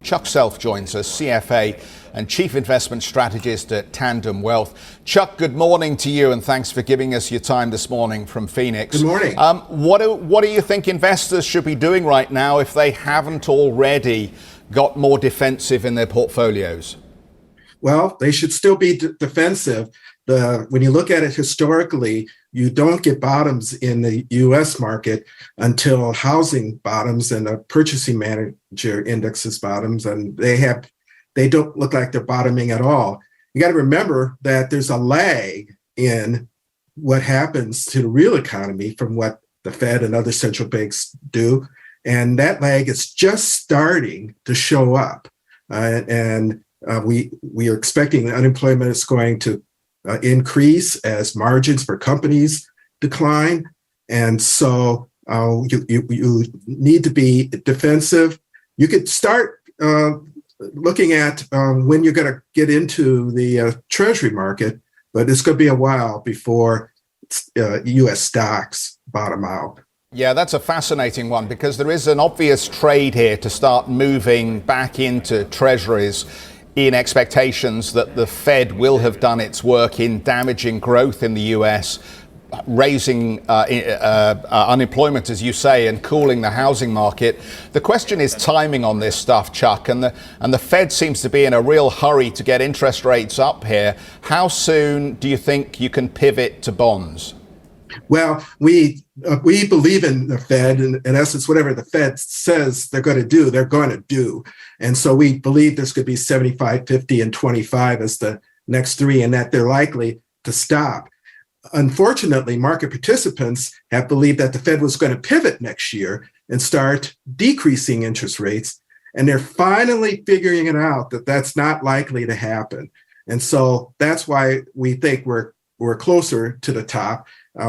Chuck Self joins us, CFA and Chief Investment Strategist at Tandem Wealth. Chuck, good morning to you and thanks for giving us your time this morning from Phoenix. Good morning. What do you think investors should be doing right now if they haven't already got more defensive in their portfolios? Well, they should still be defensive. When you look at it historically, you don't get bottoms in the U.S. market until housing bottoms and the purchasing manager indexes bottoms, and they don't look like they're bottoming at all. You got to remember that there's a lag in what happens to the real economy from what the Fed and other central banks do, and that lag is just starting to show up. We are expecting that unemployment is going to increase as margins for companies decline. And so you need to be defensive. You could start looking at when you're going to get into the Treasury market, but it's going to be a while before U.S. stocks bottom out. Yeah, that's a fascinating one because there is an obvious trade here to start moving back into Treasuries in expectations that the Fed will have done its work in damaging growth in the US, raising unemployment, as you say, and cooling the housing market. The question is timing on this stuff, Chuck, and the Fed seems to be in a real hurry to get interest rates up here. How soon do you think you can pivot to bonds? Well, we believe in the Fed, and in essence, whatever the Fed says they're going to do, they're going to do. And so we believe there's going to be 75, 50, and 25 as the next three, and that they're likely to stop. Unfortunately, market participants have believed that the Fed was going to pivot next year and start decreasing interest rates, and they're finally figuring it out that that's not likely to happen. And so that's why we think we're closer to the top.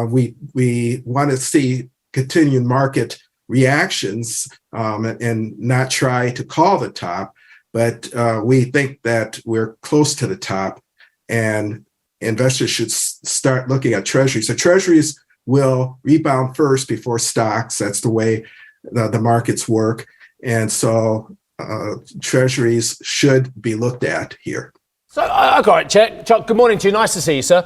We want to see continued market reactions and not try to call the top, but we think that we're close to the top, and investors should start looking at treasuries. So treasuries will rebound first before stocks. That's the way the markets work, and so treasuries should be looked at here. So, okay, Chuck, good morning to you. Nice to see you, sir.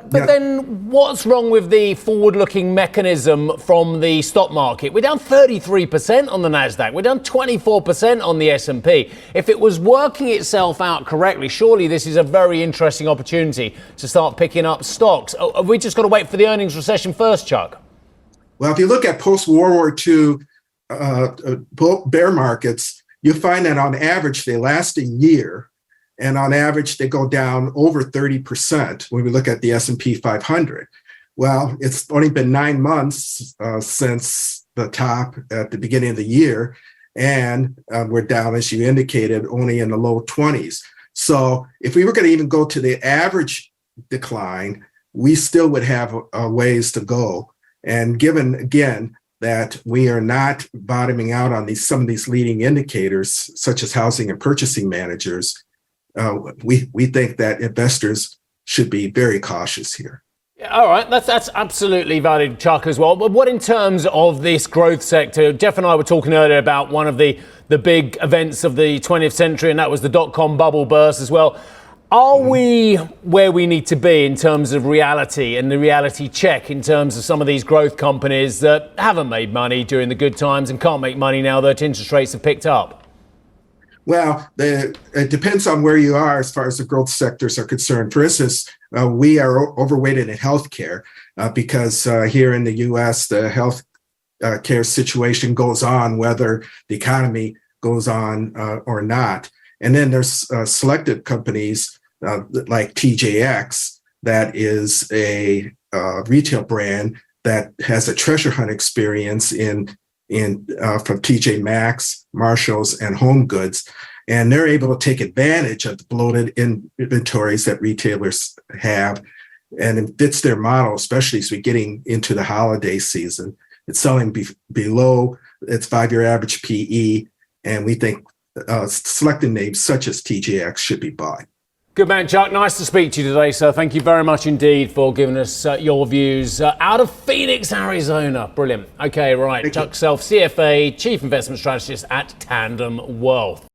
Then what's wrong with the forward-looking mechanism from the stock market? We're down 33% on the NASDAQ. We're down 24% on the S&P. If it was working itself out correctly, surely this is a very interesting opportunity to start picking up stocks. Have we just got to wait for the earnings recession first, Chuck? Well, if you look at post-World War II bear markets, you find that on average they last a year. And on average, they go down over 30% when we look at the S&P 500. Well, it's only been 9 months since the top at the beginning of the year, and we're down, as you indicated, only in the low 20s. So if we were going to even go to the average decline, we still would have a ways to go. And given, again, that we are not bottoming out on some of these leading indicators, such as housing and purchasing managers, we think that investors should be very cautious here. Yeah, all right, that's absolutely valid, Chuck, as well. But what in terms of this growth sector? Jeff and I were talking earlier about one of the big events of the 20th century, and that was the dot-com bubble burst as well. Are we where we need to be in terms of reality and the reality check in terms of some of these growth companies that haven't made money during the good times and can't make money now that interest rates have picked up? Well, it depends on where you are as far as the growth sectors are concerned. For instance, we are overweighted in healthcare because here in the U.S., the health care situation goes on whether the economy goes on or not. And then there's selected companies like TJX, that is a retail brand that has a treasure hunt experience from TJ Maxx, Marshalls, and Home Goods, and they're able to take advantage of the bloated inventories that retailers have, and it fits their model, especially as we're getting into the holiday season. It's selling below its 5-year average PE, and we think selected names such as TJX should be bought. Good man, Chuck. Nice to speak to you today, sir. Thank you very much indeed for giving us your views out of Phoenix, Arizona. Brilliant. Okay, right. Chuck Self, CFA, Chief Investment Strategist at Tandem Wealth.